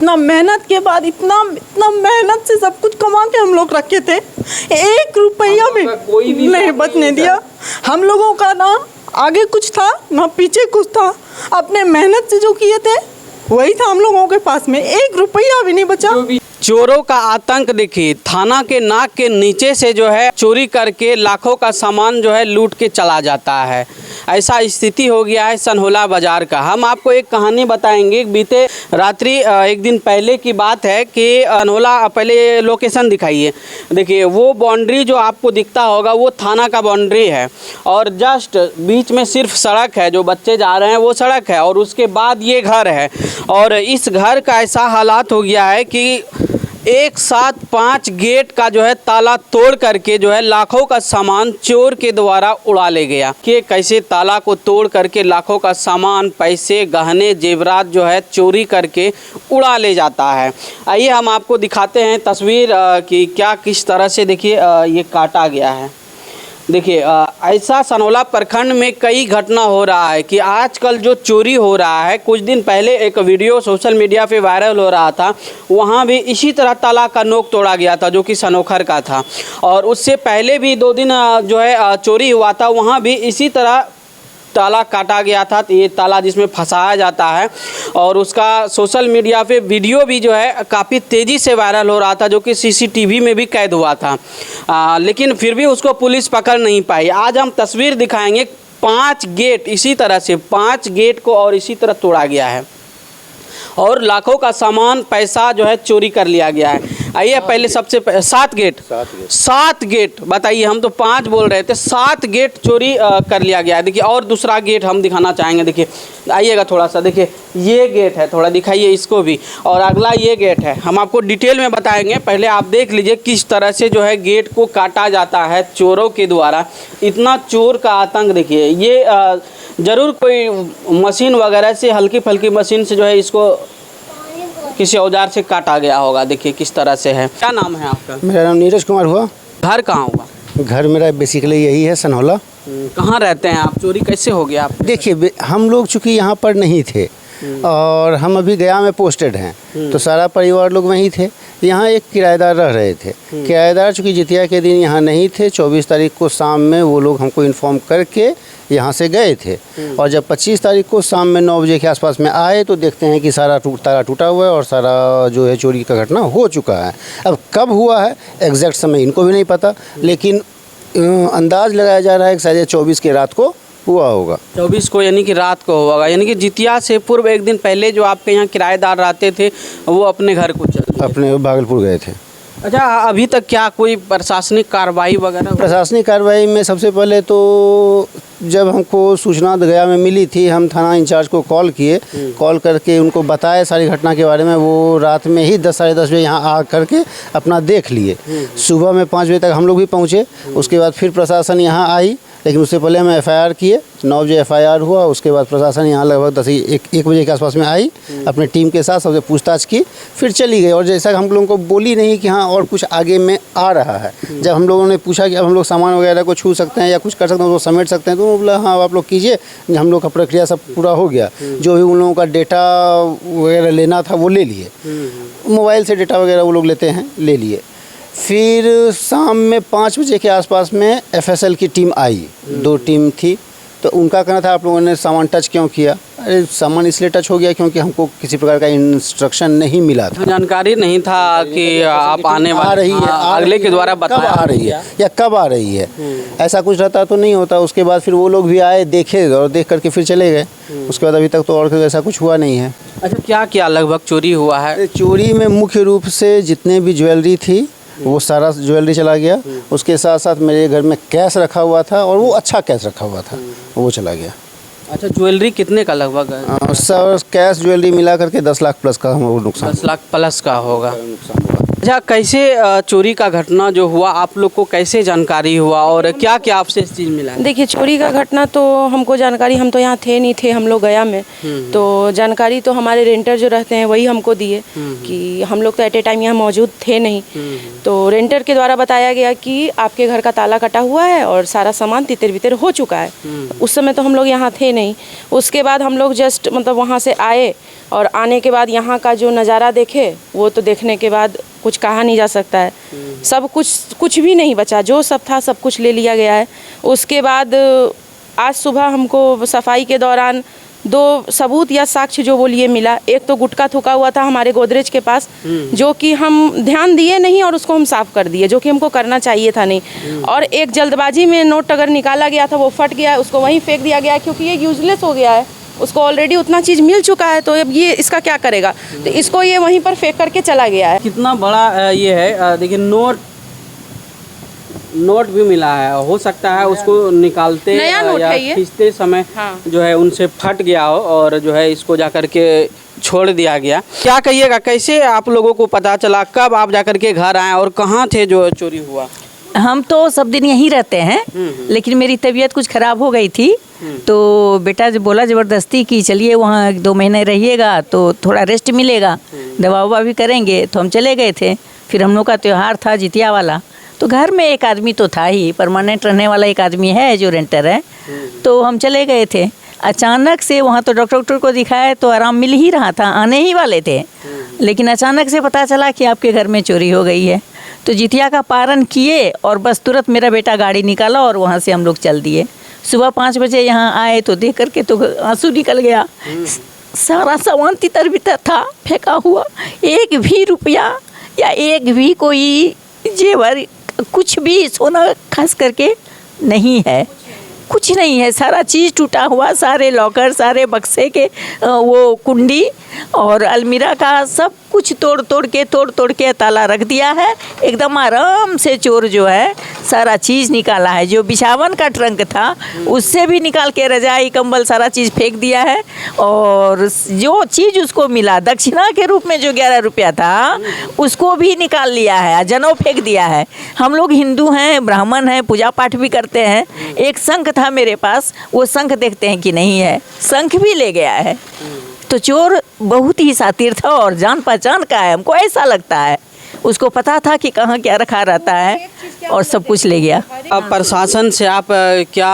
इतना मेहनत के बाद इतना मेहनत से सब कुछ कमा के हम लोग रखे थे, 1 रुपया भी नहीं बचने दिया। हम लोगों का ना आगे कुछ था ना पीछे कुछ था, अपने मेहनत से जो किए थे वही था हम लोगों के पास में, 1 रुपया भी नहीं बचा। चोरों का आतंक देखिए, थाना के नाक के नीचे से जो है चोरी करके लाखों का सामान जो है लूट के चला जाता है। ऐसा स्थिति हो गया है सनहोला बाजार का। हम आपको एक कहानी बताएंगे। बीते रात्रि एक दिन पहले की बात है कि सनहोला, पहले लोकेशन दिखाइए। देखिए वो बाउंड्री जो आपको दिखता होगा वो थाना का बाउंड्री है और जस्ट बीच में सिर्फ सड़क है, जो बच्चे जा रहे हैं वो सड़क है और उसके बाद ये घर है। और इस घर का ऐसा हालात हो गया है कि एक साथ 5 गेट का जो है ताला तोड़ करके जो है लाखों का सामान चोर के द्वारा उड़ा ले गया। कि कैसे ताला को तोड़ करके लाखों का सामान, पैसे, गहने, जेवरात जो है चोरी करके उड़ा ले जाता है। आइए हम आपको दिखाते हैं तस्वीर कि क्या किस तरह से देखिए ये काटा गया है। देखिए ऐसा सनहोला प्रखंड में कई घटना हो रहा है कि आजकल जो चोरी हो रहा है। कुछ दिन पहले एक वीडियो सोशल मीडिया पे वायरल हो रहा था, वहाँ भी इसी तरह ताला का नोक तोड़ा गया था जो कि सनोखर का था। और उससे पहले भी 2 दिन जो है चोरी हुआ था, वहाँ भी इसी तरह ताला काटा गया था। ये ताला जिसमें फंसाया जाता है और उसका सोशल मीडिया पे वीडियो भी जो है काफ़ी तेज़ी से वायरल हो रहा था, जो कि सीसीटीवी में भी कैद हुआ था। लेकिन फिर भी उसको पुलिस पकड़ नहीं पाई। आज हम तस्वीर दिखाएंगे। 5 गेट इसी तरह से 5 गेट को और इसी तरह तोड़ा गया है और लाखों का सामान, पैसा जो है चोरी कर लिया गया है। आइए पहले सबसे 7 गेट बताइए, हम तो 5 बोल रहे थे, 7 गेट चोरी कर लिया गया है। देखिए और दूसरा गेट हम दिखाना चाहेंगे। देखिए आइएगा थोड़ा सा, देखिए ये गेट है, थोड़ा दिखाइए इसको भी, और अगला ये गेट है। हम आपको डिटेल में बताएंगे, पहले आप देख लीजिए किस तरह से जो है गेट को काटा जाता है चोरों के द्वारा। इतना चोर का आतंक देखिए। ये ज़रूर कोई मशीन वगैरह से, हल्की फल्की मशीन से जो है इसको किसी औजार से काटा गया होगा। देखिए किस तरह से है। क्या नाम है आपका? मेरा नाम नीरज कुमार हुआ। घर कहाँ हुआ? घर मेरा बेसिकली यही है, सनहोला। कहाँ रहते हैं आप? चोरी कैसे हो गया आप? देखिए हम लोग चूँकि यहाँ पर नहीं थे और हम अभी गया में पोस्टेड हैं, तो सारा परिवार लोग वहीं थे। यहाँ एक किराएदार रह रहे थे। किराएदार चूँकि जितिया के दिन यहाँ नहीं थे, 24 तारीख को शाम में वो लोग हमको इन्फॉर्म करके यहाँ से गए थे। और जब 25 तारीख को शाम में 9 बजे के आसपास में आए तो देखते हैं कि सारा ताला टूटा हुआ है और सारा जो है चोरी का घटना हो चुका है। अब कब हुआ है एग्जैक्ट समय इनको भी नहीं पता, लेकिन अंदाज़ लगाया जा रहा है कि शायद 24 की रात को हुआ होगा। 24 को यानी कि रात को होगा, यानी कि जितिया से पूर्व एक दिन पहले जो आपके यहाँ किराएदार रहते थे वो अपने घर को अपने भागलपुर गए थे। अच्छा, अभी तक क्या कोई प्रशासनिक कार्रवाई वगैरह? प्रशासनिक कार्रवाई में सबसे पहले तो जब हमको सूचना गया में मिली थी, हम थाना इंचार्ज को कॉल किए। कॉल करके उनको बताए सारी घटना के बारे में। वो रात में ही 10 साढ़े 10 बजे यहाँ आ करके अपना देख लिए। सुबह में 5 बजे तक हम लोग भी पहुँचे। उसके बाद फिर प्रशासन यहाँ आई, लेकिन उससे पहले हम FIR किए। 9 बजे FIR हुआ। उसके बाद प्रशासन यहाँ लगभग 1 बजे के आसपास में आई, अपने टीम के साथ सबसे पूछताछ की, फिर चली गई। और जैसा हम लोगों को बोली नहीं कि हाँ और कुछ आगे में आ रहा है। जब हम लोगों ने पूछा कि अब हम लोग सामान वगैरह को छू सकते हैं या कुछ कर सकते हैं, उसको समेट सकते हैं, तो बोला हाँ आप लोग कीजिए। हम लोग का प्रक्रिया सब पूरा हो गया। जो भी उन लोगों का डेटा वगैरह लेना था वो ले लिए। मोबाइल से डेटा वगैरह वो लोग लेते हैं, ले लिए। फिर शाम में 5 बजे के आसपास में FSL की टीम आई। 2 टीम थी, तो उनका कहना था आप लोगों ने सामान टच क्यों किया? अरे सामान इसलिए टच हो गया क्योंकि हमको किसी प्रकार का इंस्ट्रक्शन नहीं मिला था, जानकारी नहीं था कि आप आने वाले, आ रही है, अगले के द्वारा बताया आ रही है या कब आ रही है। ऐसा कुछ रहता तो नहीं होता। उसके बाद फिर वो लोग भी आए, देखे और देख करके फिर चले गए। उसके बाद अभी तक तो और ऐसा कुछ हुआ नहीं है। अच्छा, क्या क्या लगभग चोरी हुआ है? चोरी में मुख्य रूप से जितने भी ज्वेलरी थी वो सारा ज्वेलरी चला गया। उसके साथ साथ मेरे घर में कैश रखा हुआ था और वो अच्छा कैश रखा हुआ था, वो चला गया। अच्छा, ज्वेलरी कितने का लगभग है? सर कैश ज्वेलरी मिला करके 10 लाख प्लस का हमको नुकसान। 10 लाख प्लस का होगा। अच्छा, कैसे चोरी का घटना जो हुआ आप लोग को कैसे जानकारी हुआ और क्या क्या आपसे इस चीज़ मिला? देखिए चोरी का घटना तो हमको जानकारी, हम तो यहाँ थे नहीं थे, हम लोग गया में, तो जानकारी तो हमारे रेंटर जो रहते हैं वही हमको दिए कि हम लोग तो एट ए टाइम यहाँ मौजूद थे नहीं। तो रेंटर के द्वारा बताया गया कि आपके घर का ताला कटा हुआ है और सारा सामान तितर बितर हो चुका है। उस समय तो हम लोग यहाँ थे नहीं। उसके बाद हम लोग जस्ट मतलब वहाँ से आए और आने के बाद यहाँ का जो नज़ारा देखे वो तो देखने के बाद कुछ कहा नहीं जा सकता है। सब कुछ भी नहीं बचा, जो सब था सब कुछ ले लिया गया है। उसके बाद आज सुबह हमको सफाई के दौरान 2 सबूत या साक्ष्य जो बोलिए मिला। एक तो गुटखा थूका हुआ था हमारे गोदरेज के पास, जो कि हम ध्यान दिए नहीं और उसको हम साफ़ कर दिए, जो कि हमको करना चाहिए था नहीं। और एक जल्दबाजी में नोट अगर निकाला गया था वो फट गया, उसको वहीं फेंक दिया गया क्योंकि ये यूजलेस हो गया है, उसको ऑलरेडी उतना चीज़ मिल चुका है, तो अब ये इसका क्या करेगा, तो इसको ये वहीं पर फेंक करके चला गया है। कितना बड़ा ये है, देखिए नोट भी मिला है, हो सकता है उसको निकालते नया नोट या है ये। खींचते समय हाँ। जो है उनसे फट गया हो और जो है इसको जाकर के छोड़ दिया गया। क्या कहिएगा, कैसे आप लोगों को पता चला, कब आप जाकर के घर आए और कहाँ थे जो चोरी हुआ? हम तो सब दिन यहीं रहते हैं, लेकिन मेरी तबीयत कुछ ख़राब हो गई थी, तो बेटा जो बोला ज़बरदस्ती कि चलिए वहाँ 2 महीने रहिएगा तो थोड़ा रेस्ट मिलेगा, दवा ववा भी करेंगे, तो हम चले गए थे। फिर हम लोग का त्यौहार था जितिया वाला, तो घर में एक आदमी तो था ही, परमानेंट रहने वाला एक आदमी है जो रेंटर है, तो हम चले गए थे। अचानक से वहाँ तो डॉक्टर को दिखाया तो आराम मिल ही रहा था, आने ही वाले थे, लेकिन अचानक से पता चला कि आपके घर में चोरी हो गई है। तो जितिया का पारण किए और बस तुरंत मेरा बेटा गाड़ी निकाला और वहाँ से हम लोग चल दिए। सुबह 5 बजे यहाँ आए तो देख करके तो आंसू निकल गया। सारा सामान तितर बितर था फेंका हुआ, एक भी रुपया या एक भी कोई जेवर, कुछ भी सोना खास करके नहीं है, कुछ नहीं है। सारा चीज़ टूटा हुआ, सारे लॉकर, सारे बक्से के वो कुंडी और अलमीरा का सब कुछ तोड़ के ताला रख दिया है। एकदम आराम से चोर जो है सारा चीज़ निकाला है। जो बिछावन का ट्रंक था उससे भी निकाल के रजाई कंबल सारा चीज़ फेंक दिया है। और जो चीज़ उसको मिला दक्षिणा के रूप में जो 11 रुपया था उसको भी निकाल लिया है, जनेऊ फेंक दिया है। हम लोग हिंदू हैं, ब्राह्मण हैं, पूजा पाठ भी करते हैं। एक शंख था मेरे पास, वो शंख देखते हैं कि नहीं है, शंख भी ले गया है। तो चोर बहुत ही शातिर था और जान पहचान का है, हमको ऐसा लगता है। उसको पता था कि कहाँ क्या रखा रहता है और सब कुछ ले गया। अब प्रशासन से आप क्या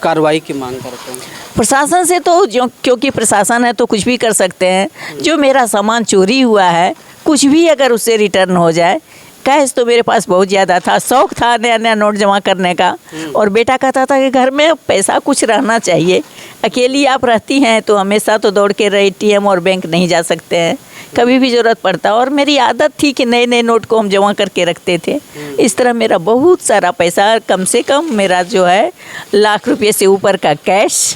कार्रवाई की मांग करते हैं? प्रशासन से तो जो, क्योंकि प्रशासन है तो कुछ भी कर सकते हैं। जो मेरा सामान चोरी हुआ है कुछ भी अगर उससे रिटर्न हो जाए। कैश तो मेरे पास बहुत ज़्यादा था, शौक़ था नया नया नोट जमा करने का, और बेटा कहता था कि घर में पैसा कुछ रहना चाहिए। अकेली आप रहती हैं तो हमेशा तो दौड़ के ATM और बैंक नहीं जा सकते हैं, कभी भी ज़रूरत पड़ता। और मेरी आदत थी कि नए नए नोट को हम जमा करके रखते थे। इस तरह मेरा बहुत सारा पैसा, कम से कम मेरा जो है 1 लाख रुपये से ऊपर का कैश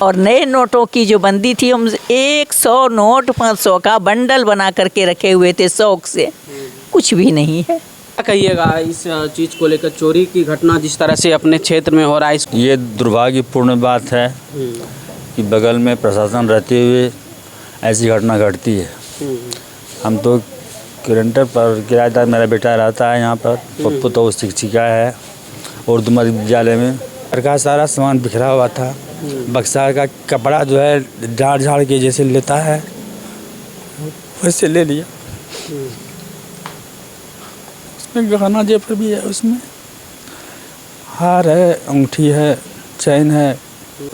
और नए नोटों की जो बंदी थी, हम 100 नोट 500 का बंडल बना करके रखे हुए थे शौक़ से। कुछ भी नहीं है। क्या कहिएगा इस चीज़ को लेकर, चोरी की घटना जिस तरह से अपने क्षेत्र में हो रहा है? ये दुर्भाग्यपूर्ण बात है कि बगल में प्रशासन रहते हुए ऐसी घटना घटती है। हम तो रेंटर पर किराएदार, मेरा बेटा रहता है यहाँ पर, पप्पू तो शिक्षिका है उर्दू मध्य विद्यालय में। घर का सारा सामान बिखरा हुआ था, बक्सा का कपड़ा जो है झाड़ के जैसे लेता है वैसे ले लिया। उसमें गहना जेवर भी है, उसमें हार है, अंगूठी है, चैन है।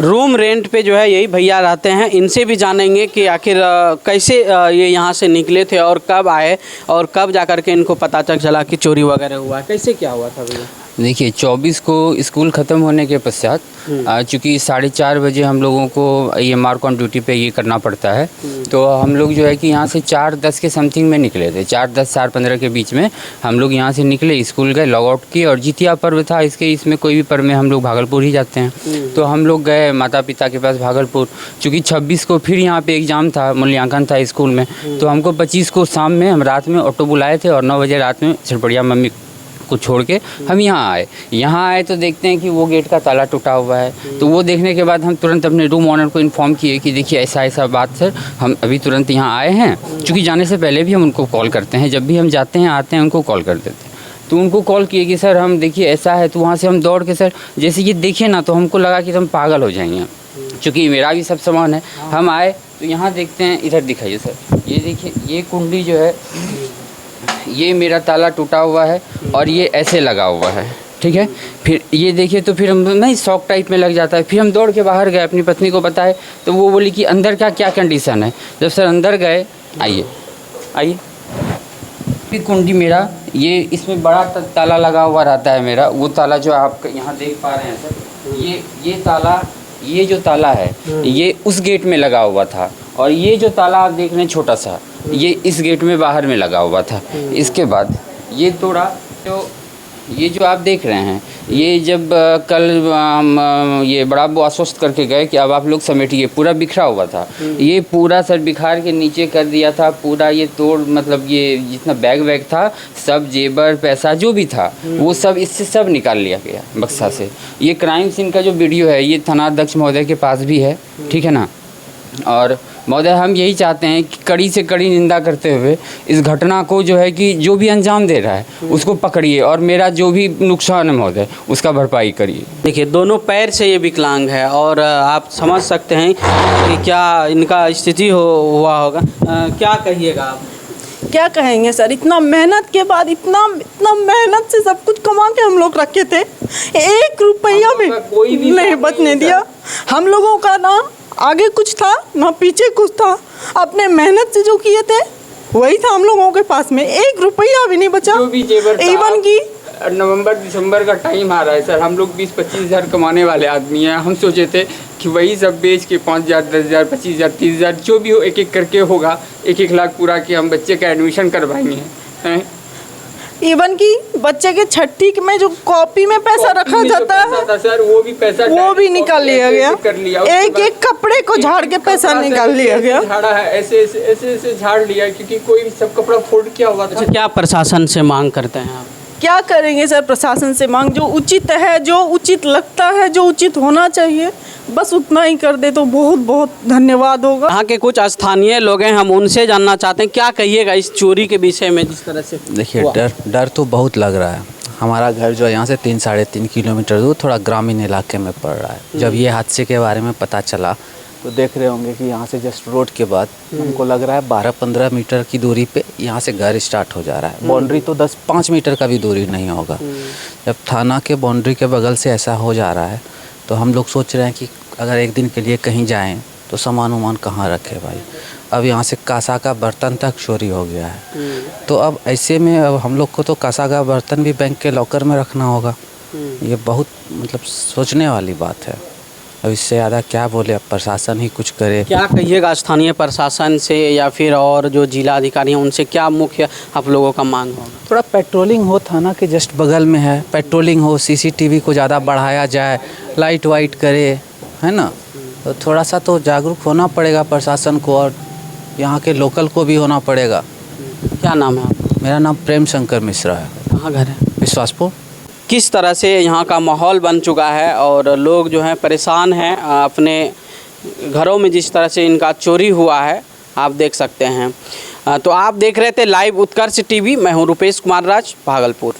रूम रेंट पे जो है यही भैया रहते हैं, इनसे भी जानेंगे कि आखिर कैसे ये यहाँ से निकले थे और कब आए और कब जाकर के इनको पता चला कि चोरी वगैरह हुआ, कैसे क्या हुआ था भैया? देखिए 24 को स्कूल ख़त्म होने के पश्चात चूँकि 4:30 बजे हम लोगों को ये मार्क ऑन ड्यूटी पे ये करना पड़ता है, तो हम लोग जो है कि यहाँ से 4:10 के समथिंग में निकले थे। 4:10 4:15 के बीच में हम लोग यहाँ से निकले, स्कूल गए, लॉग आउट किए। और जितिया पर्व था इसमें कोई भी पर्व में हम लोग भागलपुर ही जाते हैं, तो हम लोग गए माता पिता के पास भागलपुर। चूँकि 26 को फिर यहाँ पर एग्ज़ाम था, मूल्यांकन था स्कूल में, तो हमको 25 को शाम में हम रात में ऑटो बुलाए थे और 9 बजे रात में छटपड़िया मम्मी को छोड़ के हम यहाँ आए। यहाँ आए तो देखते हैं कि वो गेट का ताला टूटा हुआ है। तो वो देखने के बाद हम तुरंत अपने रूम ऑनर को इन्फॉर्म किए कि देखिए ऐसा ऐसा बात सर, हम अभी तुरंत यहाँ आए हैं। क्योंकि जाने से पहले भी हम उनको कॉल करते हैं, जब भी हम जाते हैं आते हैं उनको कॉल कर देते हैं। तो उनको कॉल किए कि सर हम देखिए ऐसा है। तो वहाँ से हम दौड़ के सर जैसे ये देखिए ना, तो हमको लगा कि हम पागल हो जाएंगे, क्योंकि मेरा भी सब सामान है। हम आए तो यहाँ देखते हैं, इधर दिखाइए सर, ये देखिए ये कुंडली जो है ये मेरा ताला टूटा हुआ है और ये ऐसे लगा हुआ है, ठीक है। फिर ये देखिए तो फिर हम नहीं शॉक टाइप में लग जाता है। फिर हम दौड़ के बाहर गए, अपनी पत्नी को बताए तो वो बोली कि अंदर का क्या कंडीशन है। जब सर अंदर गए, आइए आइए, फिर कुंडी मेरा ये इसमें बड़ा ताला लगा हुआ रहता है मेरा, वो ताला जो आप यहाँ देख पा रहे हैं सर, ये ताला, ये जो ताला है ये उस गेट में लगा हुआ था, और ये जो ताला आप देख रहे हैं छोटा सा, ये इस गेट में बाहर में लगा हुआ था। इसके बाद ये तोड़ा, तो ये जो आप देख रहे हैं, ये जब कल ये बड़ा वो आश्वस्त करके गए कि अब आप लोग समेटिए, पूरा बिखरा हुआ था, ये पूरा सर बिखार के नीचे कर दिया था पूरा। ये तोड़ मतलब ये जितना बैग वैग था सब, जेबर पैसा जो भी था वो सब इससे सब निकाल लिया गया बक्सा से। ये क्राइम सीन का जो वीडियो है ये थानाध्यक्ष महोदय के पास भी है, ठीक है ना। और महोदय हम यही चाहते हैं कि कड़ी से कड़ी निंदा करते हुए इस घटना को जो है कि जो भी अंजाम दे रहा है उसको पकड़िए, और मेरा जो भी नुकसान है महोदय उसका भरपाई करिए। देखिए दोनों पैर से ये विकलांग है, और आप समझ सकते हैं कि क्या इनका स्थिति हुआ होगा। क्या कहिएगा आप? क्या कहेंगे सर, इतना मेहनत के बाद, इतना मेहनत से सब कुछ कमा के हम लोग रखे थे, 1 रुपया भी नहीं बचने दिया। हम लोगों का ना आगे कुछ था ना पीछे कुछ था, अपने मेहनत से जो किए थे वही था हम लोगों के पास में, 1 रुपया भी नहीं बचा। जो भी जेवर इवन की नवंबर दिसंबर का टाइम आ रहा है सर, हम लोग 20-25 हज़ार कमाने वाले आदमी हैं। हम सोचे थे कि वही सब बेच के 5,000, 10,000, 25,000, 30,000 जो भी हो एक एक करके होगा, 1-1 लाख पूरा के हम बच्चे का एडमिशन करवाएंगे हैं। इवन की बच्चे के छठी में जो कॉपी में पैसा रखा जाता है सर, वो भी पैसा वो भी निकाल लिया गया। एक कपड़े को झाड़ के पैसा निकाल लिया गया। झाड़ा है ऐसे झाड़ लिया, क्योंकि कोई सब कपड़ा फोल्ड किया हुआ था। क्या प्रशासन से मांग करते हैं आप? क्या करेंगे सर, प्रशासन से मांग जो उचित है, जो उचित लगता है, जो उचित होना चाहिए, बस उतना ही कर दे तो बहुत बहुत धन्यवाद होगा। यहाँ के कुछ स्थानीय लोग हैं, हम उनसे जानना चाहते हैं क्या कहिएगा इस चोरी के विषय में जिस तरह से। देखिए डर तो बहुत लग रहा है। हमारा घर जो है यहाँ से 3-3.5 किलोमीटर दूर थोड़ा ग्रामीण इलाके में पड़ रहा है। जब ये हादसे के बारे में पता चला तो देख रहे होंगे कि यहाँ से जस्ट रोड के बाद हमको लग रहा है 12-15 मीटर की दूरी पे यहाँ से घर स्टार्ट हो जा रहा है। बाउंड्री तो 10-5 मीटर का भी दूरी नहीं होगा। जब थाना के बाउंड्री के बगल से ऐसा हो जा रहा है तो हम लोग सोच रहे हैं कि अगर एक दिन के लिए कहीं जाएं तो सामान वामान कहाँ रखे भाई। अब यहाँ से कासा का बर्तन तक चोरी हो गया है। तो अब ऐसे में अब हम लोग को तो कासा का बर्तन भी बैंक के लॉकर में रखना होगा। ये बहुत मतलब सोचने वाली बात है। अब इससे ज़्यादा क्या बोले, अब प्रशासन ही कुछ करे। क्या कहिएगा स्थानीय प्रशासन से या फिर और जो जिला अधिकारी हैं उनसे, क्या मुख्य आप लोगों का मांग होगा? थोड़ा पेट्रोलिंग हो, थाना के जस्ट बगल में है, पेट्रोलिंग हो, सीसीटीवी को ज़्यादा बढ़ाया जाए, लाइट वाइट करे, है ना। तो थोड़ा सा तो जागरूक होना पड़ेगा प्रशासन को, और यहाँ के लोकल को भी होना पड़ेगा। क्या नाम है आपका? मेरा नाम प्रेम शंकर मिश्रा है। कहाँ घर है? विश्वासपुर। किस तरह से यहाँ का माहौल बन चुका है और लोग जो हैं परेशान हैं अपने घरों में, जिस तरह से इनका चोरी हुआ है आप देख सकते हैं। तो आप देख रहे थे लाइव उत्कर्ष टीवी, मैं हूँ रुपेश कुमार राज, भागलपुर।